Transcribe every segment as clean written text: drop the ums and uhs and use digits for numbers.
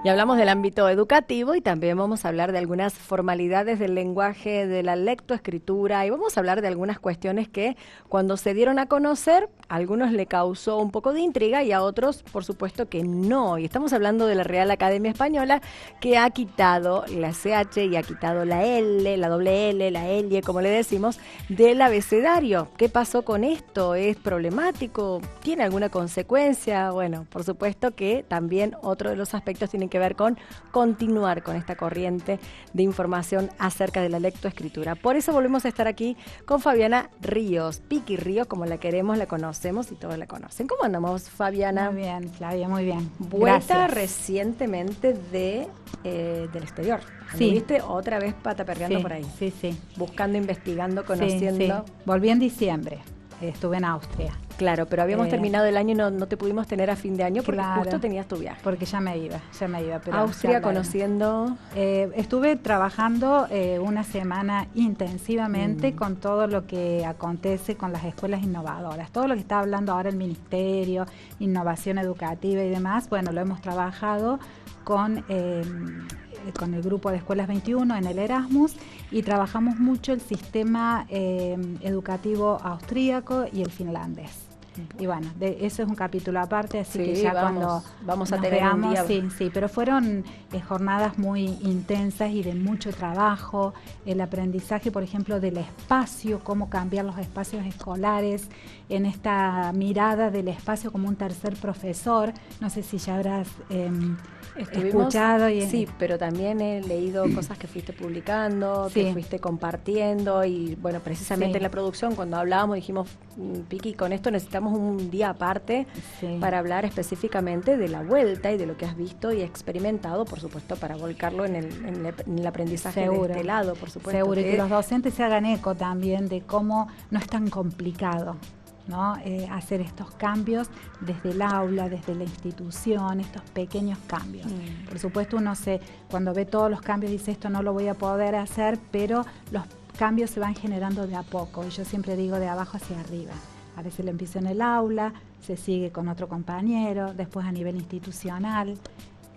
Y hablamos del ámbito educativo y también vamos a hablar de algunas formalidades del lenguaje, de la lectoescritura, y vamos a hablar de algunas cuestiones que cuando se dieron a conocer, a algunos le causó un poco de intriga y a otros, por supuesto que no. Y estamos hablando de la Real Academia Española, que ha quitado la CH y ha quitado la L, la doble L, la L, como le decimos, del abecedario. ¿Qué pasó con esto? ¿Es problemático? ¿Tiene alguna consecuencia? Bueno, por supuesto que también otro de los aspectos tiene que ver con continuar con esta corriente de información acerca de la lectoescritura. Por eso volvemos a estar aquí con Fabiana Ríos, Piqui Ríos, como la queremos, la conocemos y todos la conocen. ¿Cómo andamos, Fabiana? Muy bien, Flavia, muy bien. Vuelta Gracias. recientemente del exterior. Sí. ¿Viste? Otra vez pataperreando Sí, por ahí. sí, sí. Buscando, investigando, conociendo. Sí. Volví en diciembre, estuve en Austria. Claro, pero habíamos terminado el año y no te pudimos tener a fin de año porque Claro, justo tenías tu viaje. Porque ya me iba. Pero Austria, conociendo. Estuve trabajando una semana intensivamente con todo lo que acontece con las escuelas innovadoras. Todo lo que está hablando ahora el Ministerio, innovación educativa y demás, bueno, lo hemos trabajado con el grupo de Escuelas 21 en el Erasmus y trabajamos mucho el sistema educativo austríaco y el finlandés. Y bueno, eso es un capítulo aparte, así que ya vamos a nos tener veamos, un día. sí, pero fueron jornadas muy intensas y de mucho trabajo, el aprendizaje, por ejemplo, del espacio, cómo cambiar los espacios escolares, en esta mirada del espacio como un tercer profesor. No sé si ya habrás escuchado. Sí, pero también he leído cosas que fuiste publicando, que fuiste compartiendo y bueno, precisamente en la producción cuando hablábamos dijimos, Piqui, con esto necesitamos un día aparte para hablar específicamente de la vuelta y de lo que has visto y experimentado, por supuesto, para volcarlo en el aprendizaje de este lado, por supuesto. Seguro, y que los docentes se hagan eco también de cómo no es tan complicado, ¿no? Hacer estos cambios desde el aula, desde la institución, estos pequeños cambios. Por supuesto, cuando ve todos los cambios dice esto no lo voy a poder hacer, pero los cambios se van generando de a poco, y yo siempre digo de abajo hacia arriba. A veces lo empiezo en el aula, se sigue con otro compañero, después a nivel institucional.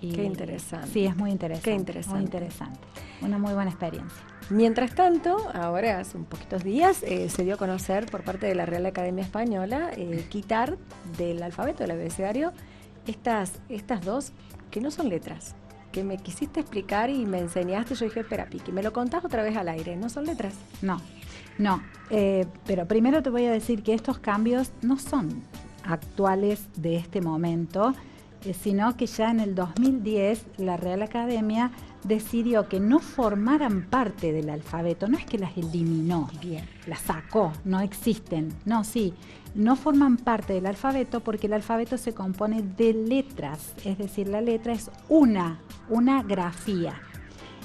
Qué interesante. Sí, es muy interesante. Qué interesante. Muy interesante. Una muy buena experiencia. Mientras tanto, ahora hace un poquitos días se dio a conocer por parte de la Real Academia Española quitar del alfabeto, del abecedario, estas dos que no son letras, que me quisiste explicar y me enseñaste. Yo dije, espera, Piqui, me lo contás otra vez al aire, ¿no son letras? No, pero primero te voy a decir que estos cambios no son actuales de este momento, sino que ya en el 2010 la Real Academia decidió que no formaran parte del alfabeto. No es que las eliminó, las sacó, no existen. No forman parte del alfabeto porque el alfabeto se compone de letras, es decir, la letra es una grafía.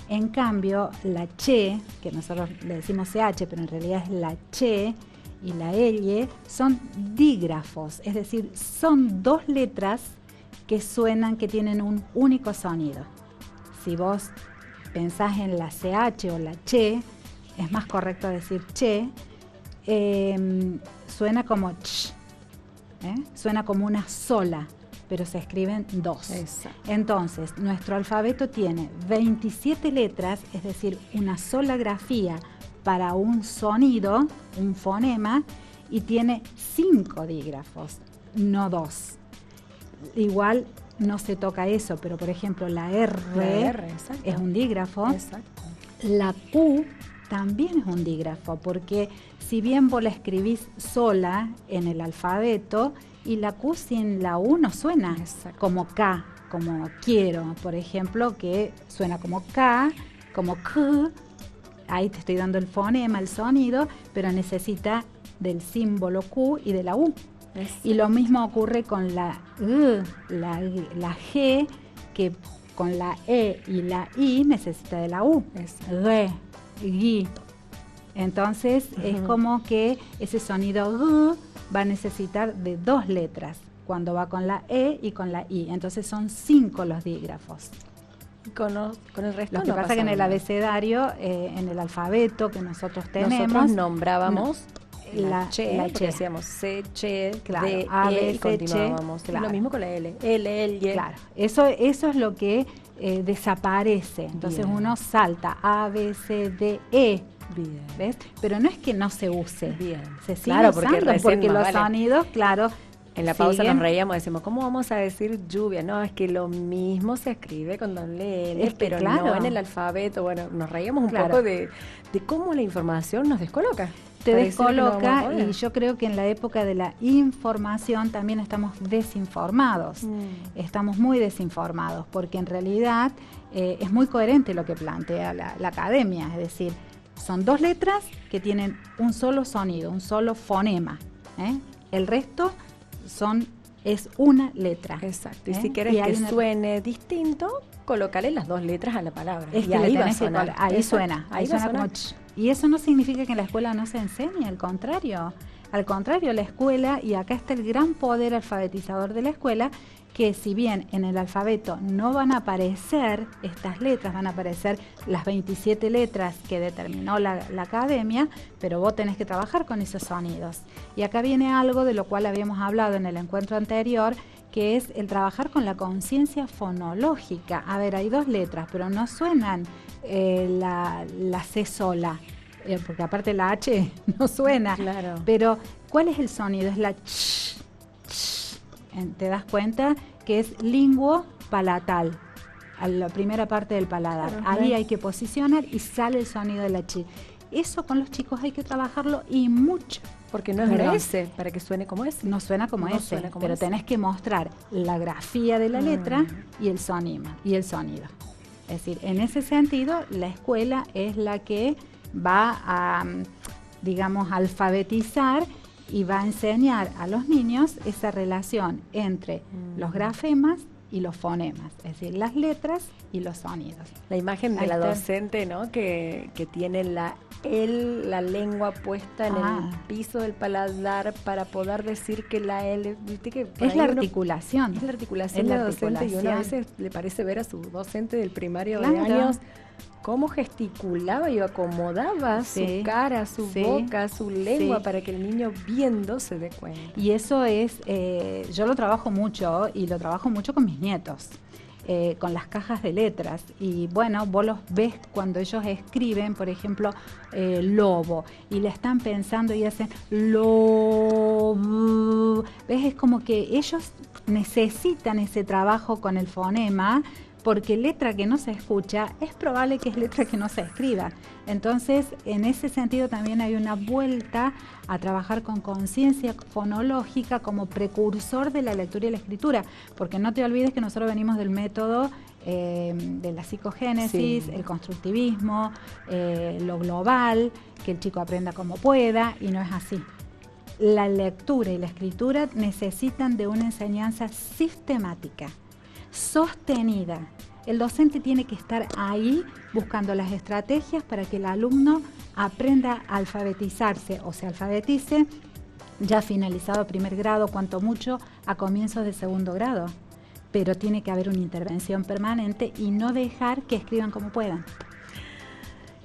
En cambio, la che, que nosotros le decimos CH, pero en realidad es la che y la L, son dígrafos, es decir, son dos letras que suenan, que tienen un único sonido. Si vos pensás en la CH o la che, es más correcto decir che, suena como ch, suena como una sola, pero se escriben dos. Exacto. Entonces, nuestro alfabeto tiene 27 letras, es decir, una sola grafía para un sonido, un fonema, y tiene 5 dígrafos, no 2. Igual no se toca eso, pero por ejemplo la R es un dígrafo. Exacto. La Q también es un dígrafo, porque si bien vos la escribís sola en el alfabeto, y la Q sin la U no suena. Exacto. Como K, como quiero, por ejemplo, que suena como K, como K. Ahí te estoy dando el fonema, el sonido, pero necesita del símbolo Q y de la U. Exacto. Y lo mismo ocurre con la la G, que con la E y la I necesita de la U. G, G. Entonces es como que ese sonido G va a necesitar de 2 letras cuando va con la E y con la I. Entonces son 5 los dígrafos. Con el resto lo que pasa que en el abecedario, en el alfabeto que nosotros tenemos, nosotros nombrábamos la che, porque decíamos C, che, claro, D, A, B, y continuábamos. Claro. Lo mismo con la L, L, L, Y. Claro, eso es lo que desaparece. Entonces Bien. uno salta A, B, C, D, E. Bien. ¿Ves? Pero no es que no se use. Bien. Se sigue Claro, porque usando recién porque más los vale. sonidos, claro. En la pausa siguen. nos reíamos, decimos, ¿cómo vamos a decir lluvia? No, es que lo mismo se escribe con doble L, Es que pero claro. no en el alfabeto. Bueno, nos reíamos un Claro. poco de cómo la información nos descoloca. Te Pareciera que no vamos a descoloca poder. y yo creo que en la época de la información también estamos desinformados. Estamos muy desinformados porque en realidad es muy coherente lo que plantea la academia, es decir, son dos letras que tienen un solo sonido, un solo fonema. El resto es una letra. Exacto. Y si quieres Y hay que una- suene distinto, colócale las dos letras a la palabra. Es y que ahí le va a tenés que sonar. ahí Exacto. suena, ahí va a suena como sonar. ch. Y eso no significa que en la escuela no se enseñe, al contrario. Al contrario, la escuela, y acá está el gran poder alfabetizador de la escuela, que si bien en el alfabeto no van a aparecer estas letras, van a aparecer las 27 letras que determinó la academia, pero vos tenés que trabajar con esos sonidos. Y acá viene algo de lo cual habíamos hablado en el encuentro anterior, que es el trabajar con la conciencia fonológica. A ver, hay dos letras, pero no suenan la C sola, porque aparte la H no suena. Claro. Pero, ¿cuál es el sonido? Es la ch, ch. ¿Te das cuenta? Que es linguo palatal, a la primera parte del paladar. Claro, Ahí bien. hay que posicionar y sale el sonido de la ch. Eso con los chicos hay que trabajarlo y mucho. Porque no es Perdón. una S, para que suene como S. No suena como No ese, suena como pero ese. tenés que mostrar la grafía de la letra y el sonido. Es decir, en ese sentido, la escuela es la que va a, digamos, alfabetizar y va a enseñar a los niños esa relación entre los grafemas y los fonemas, es decir, las letras y los sonidos. La imagen de Ahí la está. docente, ¿no? Que tiene la lengua puesta en el piso del paladar para poder decir que la L, viste que por Es ahí la uno- articulación. es la articulación Es de la la docente y uno a articulación. veces le parece ver a su docente del primario de Claro. años cómo gesticulaba y acomodaba Sí, su cara, su sí, boca, su lengua sí. para que el niño viendo se dé cuenta. Y eso es, yo lo trabajo mucho y lo trabajo mucho con mis nietos, con las cajas de letras. Y bueno, vos los ves cuando ellos escriben, por ejemplo, lobo, y le están pensando y hacen lobo. ¿Ves? Es como que ellos necesitan ese trabajo con el fonema, porque letra que no se escucha es probable que es letra que no se escriba. Entonces, en ese sentido también hay una vuelta a trabajar con conciencia fonológica como precursor de la lectura y la escritura, porque no te olvides que nosotros venimos del método de la psicogénesis, Sí. el constructivismo, lo global, que el chico aprenda como pueda, y no es así. La lectura y la escritura necesitan de una enseñanza sistemática, sostenida. El docente tiene que estar ahí buscando las estrategias para que el alumno aprenda a alfabetizarse o se alfabetice ya finalizado primer grado, cuanto mucho a comienzos de segundo grado. Pero tiene que haber una intervención permanente y no dejar que escriban como puedan.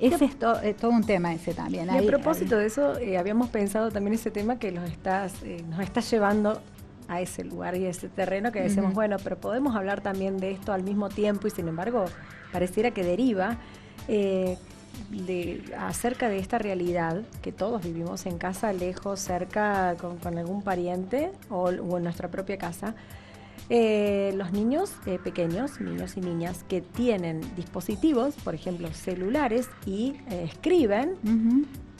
Ese es todo un tema ese también. Y a propósito de eso, habíamos pensado también ese tema que nos estás llevando a ese lugar y a ese terreno que decimos, bueno, pero podemos hablar también de esto al mismo tiempo y sin embargo pareciera que deriva acerca de esta realidad que todos vivimos en casa, lejos, cerca, con algún pariente o en nuestra propia casa. Los niños pequeños, niños y niñas que tienen dispositivos, por ejemplo celulares, y escriben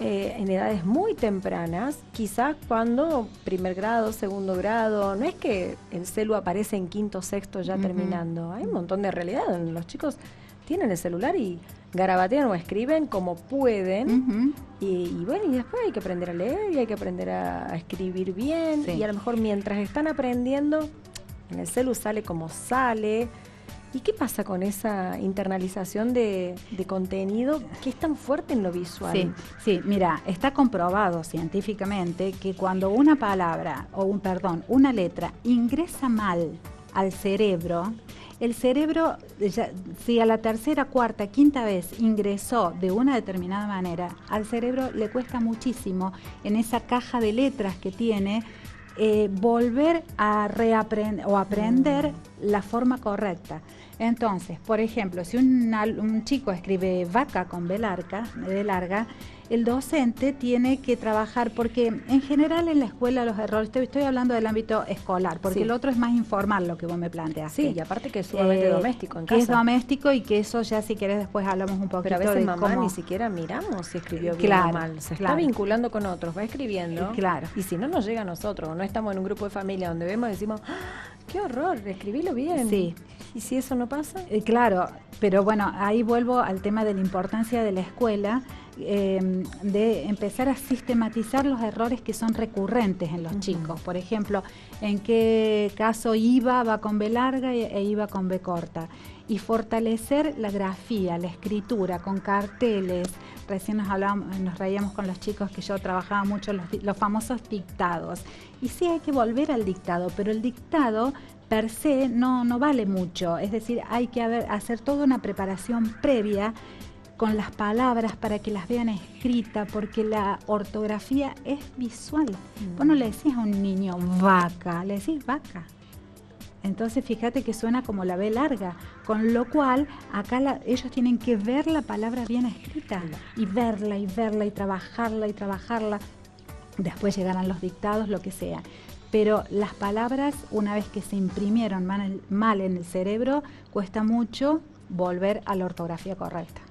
en edades muy tempranas, quizás cuando primer grado, segundo grado, no es que el celu aparece en quinto, sexto ya terminando, hay un montón de realidad, los chicos tienen el celular y garabatean o escriben como pueden, y bueno, y después hay que aprender a leer y hay que aprender a escribir bien, y a lo mejor mientras están aprendiendo, en el celu sale como sale. ¿Y qué pasa con esa internalización de contenido que es tan fuerte en lo visual? Sí, mira, está comprobado científicamente que cuando una palabra, una letra ingresa mal al cerebro, el cerebro, si a la tercera, cuarta, quinta vez ingresó de una determinada manera, al cerebro le cuesta muchísimo en esa caja de letras que tiene, volver a reaprender o aprender la forma correcta. Entonces, por ejemplo, si un chico escribe vaca con B larga, el docente tiene que trabajar, porque en general en la escuela los errores, estoy hablando del ámbito escolar, porque sí. El otro es más informal, lo que vos me planteaste. Sí, y aparte que es sumamente doméstico en casa. Que es doméstico y que eso ya, si querés, después hablamos un poquito. Pero a veces de mamá cómo... ni siquiera miramos si escribió bien o mal. Se está vinculando con otros, va escribiendo. Claro. Y si no nos llega a nosotros, o no estamos en un grupo de familia donde vemos y decimos, ¡ah, qué horror, escribílo bien! Sí. ¿Y si eso no pasa? Claro, pero bueno, ahí vuelvo al tema de la importancia de la escuela, de empezar a sistematizar los errores que son recurrentes en los chicos. Por ejemplo, en qué caso IVA va con B larga e IVA con B corta. Y fortalecer la grafía, la escritura, con carteles. Recién nos reíamos con los chicos que yo trabajaba mucho los famosos dictados. Y sí, hay que volver al dictado, pero el dictado per se no vale mucho. Es decir, hay que hacer toda una preparación previa con las palabras para que las vean escritas, porque la ortografía es visual. Vos no le decís a un niño vaca, le decís vaca. Entonces fíjate que suena como la B larga, con lo cual acá ellos tienen que ver la palabra bien escrita y verla y trabajarla. Después llegarán los dictados, lo que sea. Pero las palabras, una vez que se imprimieron mal en el cerebro, cuesta mucho volver a la ortografía correcta.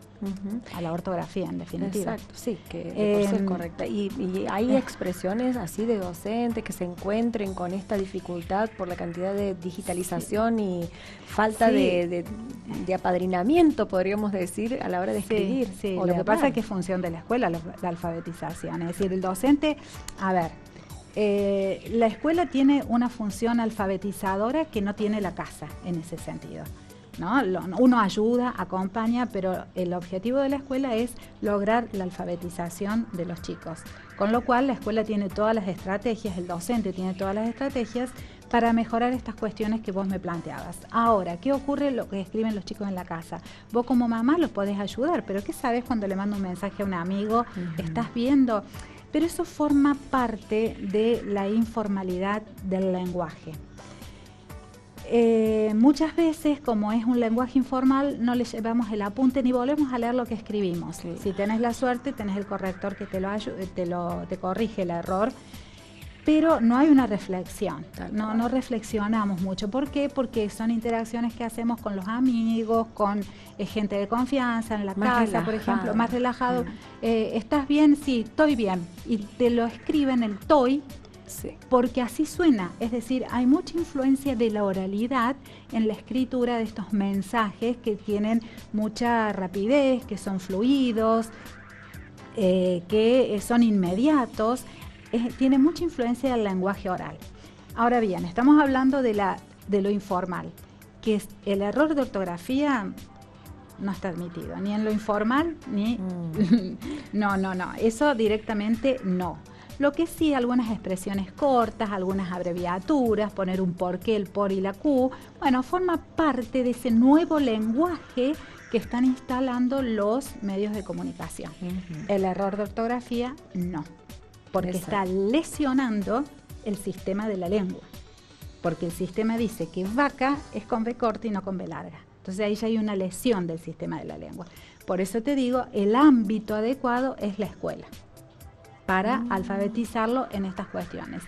A la ortografía, en definitiva. Exacto, sí, que por ser correcta. Y hay expresiones así de docentes que se encuentren con esta dificultad por la cantidad de digitalización y falta de apadrinamiento, podríamos decir, a la hora de escribir. Sí, lo que pasa es que es función de la escuela la alfabetización. Es decir, el docente, a ver, la escuela tiene una función alfabetizadora que no tiene la casa en ese sentido, ¿no? Uno ayuda, acompaña, pero el objetivo de la escuela es lograr la alfabetización de los chicos. Con lo cual la escuela tiene todas las estrategias, el docente tiene todas las estrategias para mejorar estas cuestiones que vos me planteabas. Ahora, ¿qué ocurre lo que escriben los chicos en la casa? Vos como mamá los podés ayudar, pero ¿qué sabés cuando le mando un mensaje a un amigo? ¿Estás viendo? Pero eso forma parte de la informalidad del lenguaje. Muchas veces, como es un lenguaje informal, no le llevamos el apunte ni volvemos a leer lo que escribimos. Sí. Si tenés la suerte, tenés el corrector que te corrige el error, pero no hay una reflexión. No reflexionamos mucho. ¿Por qué? Porque son interacciones que hacemos con los amigos, con gente de confianza, en la casa, por ejemplo, más relajado. ¿Estás bien? Sí, estoy bien. Y te lo escriben el estoy. Sí. Porque así suena, es decir, hay mucha influencia de la oralidad en la escritura de estos mensajes que tienen mucha rapidez, que son fluidos, que son inmediatos, tiene mucha influencia del lenguaje oral. Ahora bien, estamos hablando de lo informal, que es el error de ortografía no está admitido, ni en lo informal, ni... No, eso directamente no. Lo que sí, algunas expresiones cortas, algunas abreviaturas, poner un porqué, el por y la Q, bueno, forma parte de ese nuevo lenguaje que están instalando los medios de comunicación. El error de ortografía, no, porque está lesionando el sistema de la lengua, porque el sistema dice que vaca es con B corta y no con B larga. Entonces ahí ya hay una lesión del sistema de la lengua. Por eso te digo, el ámbito adecuado es la escuela, para alfabetizarlo en estas cuestiones.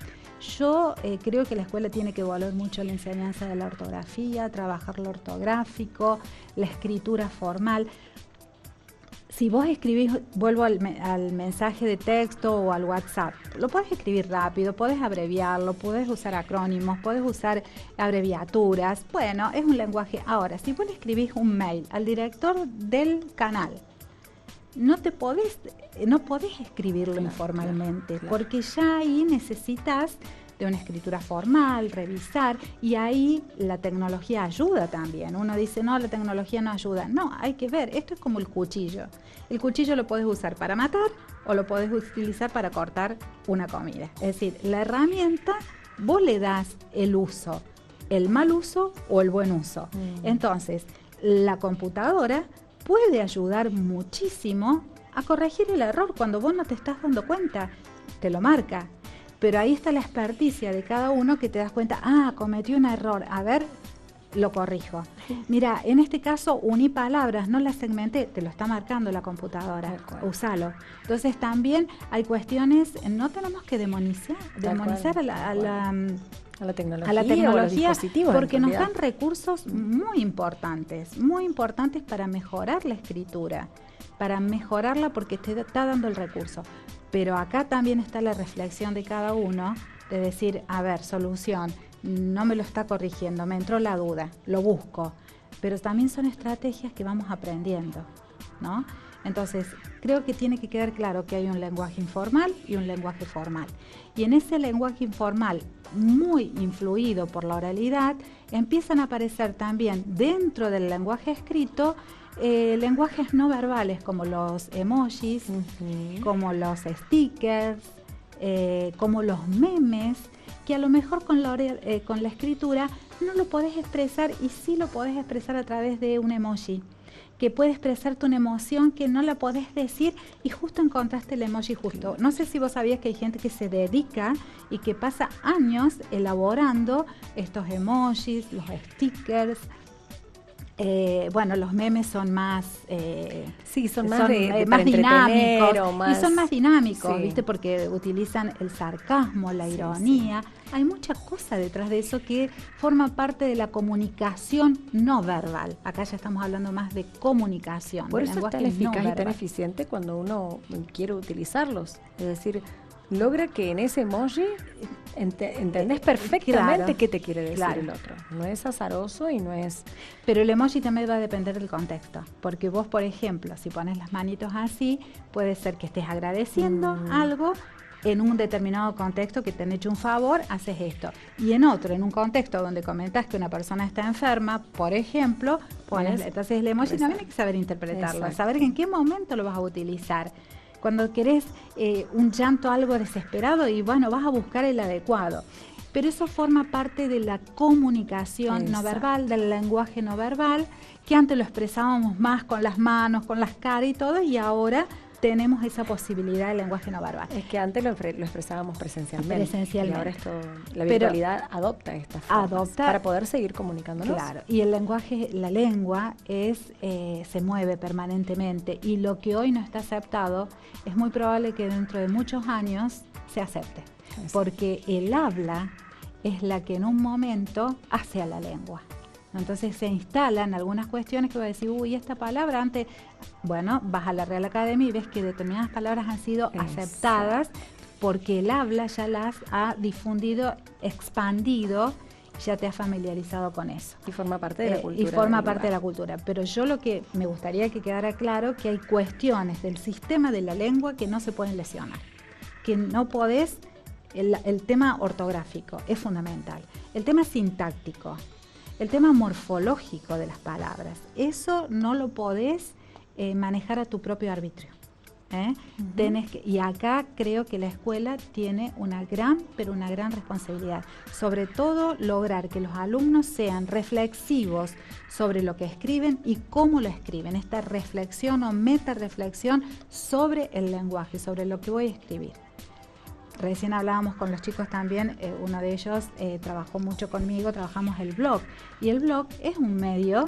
Yo creo que la escuela tiene que valorar mucho la enseñanza de la ortografía, trabajar lo ortográfico, la escritura formal. Si vos escribís, vuelvo al mensaje de texto o al WhatsApp, lo podés escribir rápido, podés abreviarlo, podés usar acrónimos, podés usar abreviaturas. Bueno, es un lenguaje. Ahora, si vos le escribís un mail al director del canal, no podés escribirlo informalmente, porque ya ahí necesitas de una escritura formal, revisar, y ahí la tecnología ayuda también. Uno dice, no, la tecnología no ayuda. No, hay que ver, esto es como el cuchillo. El cuchillo lo podés usar para matar o lo podés utilizar para cortar una comida. Es decir, la herramienta, vos le das el uso, el mal uso o el buen uso. Entonces, la computadora puede ayudar muchísimo a corregir el error cuando vos no te estás dando cuenta, te lo marca. Pero ahí está la experticia de cada uno que te das cuenta, cometió un error, a ver, lo corrijo. Mira, en este caso uní palabras, no las segmenté, te lo está marcando la computadora, úsalo. Entonces también hay cuestiones, no tenemos que demonizar a la tecnología, porque nos dan recursos muy importantes para mejorar la escritura, para mejorarla porque te está dando el recurso. Pero acá también está la reflexión de cada uno, de decir, a ver, solución, no me lo está corrigiendo, me entró la duda, lo busco. Pero también son estrategias que vamos aprendiendo, ¿no? Entonces, creo que tiene que quedar claro que hay un lenguaje informal y un lenguaje formal. Y en ese lenguaje informal, muy influido por la oralidad, empiezan a aparecer también dentro del lenguaje escrito lenguajes no verbales como los emojis, como los stickers, como los memes, que a lo mejor con la escritura no lo podés expresar y sí lo podés expresar a través de un emoji, que puede expresarte una emoción que no la podés decir y justo encontraste el emoji justo. No sé si vos sabías que hay gente que se dedica y que pasa años elaborando estos emojis, los stickers. Bueno, los memes son más más dinámicos y son más dinámicos, ¿viste? Porque utilizan el sarcasmo, la ironía. Hay mucha cosa detrás de eso que forma parte de la comunicación no verbal. Acá ya estamos hablando más de comunicación. Por eso es tan eficaz y tan eficiente cuando uno quiere utilizarlos. Es decir, logra que en ese emoji entendés perfectamente qué te quiere decir el otro. No es azaroso y no es... Pero el emoji también va a depender del contexto. Porque vos, por ejemplo, si pones las manitos así, puede ser que estés agradeciendo algo. En un determinado contexto que te han hecho un favor, haces esto. Y en otro, en un contexto donde comentás que una persona está enferma, por ejemplo, pones... Entonces el emoji también hay que saber interpretarlo, saber en qué momento lo vas a utilizar. Cuando querés un llanto algo desesperado y bueno, vas a buscar el adecuado. Pero eso forma parte de la comunicación no verbal, del lenguaje no verbal, que antes lo expresábamos más con las manos, con las caras y todo, y ahora tenemos esa posibilidad del lenguaje no verbal. Es que antes lo expresábamos presencialmente. Y ahora la virtualidad adopta estas formas para poder seguir comunicándonos. Claro, y el lenguaje, la lengua se mueve permanentemente y lo que hoy no está aceptado es muy probable que dentro de muchos años se acepte. Porque el habla es la que en un momento hace a la lengua. Entonces se instalan algunas cuestiones que va a decir, uy, esta palabra antes, bueno, vas a la Real Academia y ves que determinadas palabras han sido aceptadas porque el habla ya las ha difundido, expandido, ya te has familiarizado con eso. Y forma parte de la cultura. Y forma parte de la cultura. Pero yo lo que me gustaría que quedara claro que hay cuestiones del sistema de la lengua que no se pueden lesionar, que no podés, el tema ortográfico es fundamental, el tema sintáctico, el tema morfológico de las palabras, eso no lo podés manejar a tu propio arbitrio. Y acá creo que la escuela tiene una gran responsabilidad. Sobre todo lograr que los alumnos sean reflexivos sobre lo que escriben y cómo lo escriben. Esta reflexión o metarreflexión sobre el lenguaje, sobre lo que voy a escribir. Recién hablábamos con los chicos también, uno de ellos trabajó mucho conmigo, trabajamos el blog. Y el blog es un medio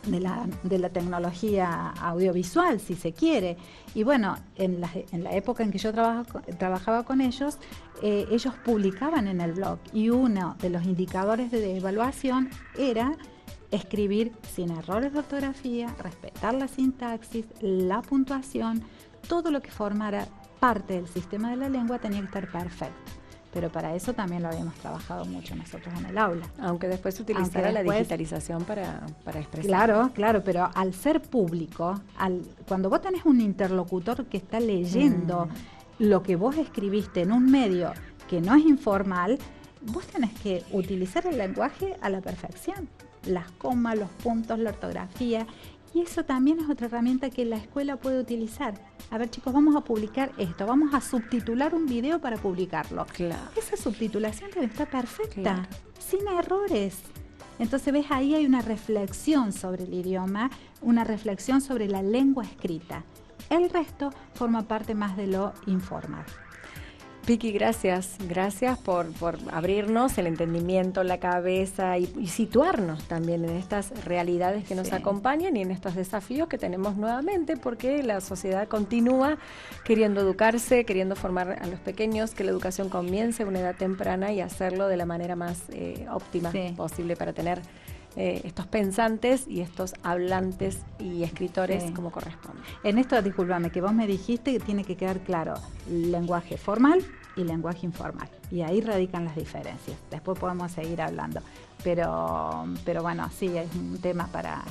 de la tecnología audiovisual, si se quiere. Y bueno, en la época en que yo trabajaba con ellos, ellos publicaban en el blog. Y uno de los indicadores de evaluación era escribir sin errores de ortografía, respetar la sintaxis, la puntuación, todo lo que formara parte del sistema de la lengua tenía que estar perfecto. Pero para eso también lo habíamos trabajado mucho nosotros en el aula. Aunque después se utilizara la digitalización para expresar. Claro, pero al ser público, cuando vos tenés un interlocutor que está leyendo lo que vos escribiste en un medio que no es informal, vos tenés que utilizar el lenguaje a la perfección. Las comas, los puntos, la ortografía. Y eso también es otra herramienta que la escuela puede utilizar. A ver, chicos, vamos a publicar esto, vamos a subtitular un video para publicarlo. Claro. Esa subtitulación debe estar perfecta, sin errores. Entonces, ves, ahí hay una reflexión sobre el idioma, una reflexión sobre la lengua escrita. El resto forma parte más de lo informal. Vicky, gracias por abrirnos el entendimiento, la cabeza y situarnos también en estas realidades que nos acompañan y en estos desafíos que tenemos nuevamente, porque la sociedad continúa queriendo educarse, queriendo formar a los pequeños, que la educación comience a una edad temprana y hacerlo de la manera más óptima posible para tener estos pensantes y estos hablantes y escritores como corresponde. En esto, discúlpame, que vos me dijiste que tiene que quedar claro lenguaje formal y lenguaje informal, y ahí radican las diferencias. Después podemos seguir hablando, pero bueno, sí, es un tema para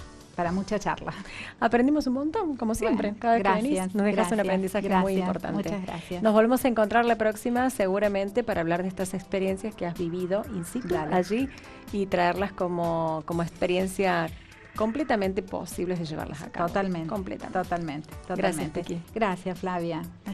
mucha charla. Aprendimos un montón, como siempre. Bueno, cada vez gracias, que venís nos dejas un aprendizaje muy importante. Muchas gracias. Nos volvemos a encontrar la próxima, seguramente, para hablar de estas experiencias que has vivido in situ allí y traerlas como experiencia completamente posibles de llevarlas a cabo. Totalmente. Completamente. Totalmente. Gracias, Vicky. Gracias, Flavia.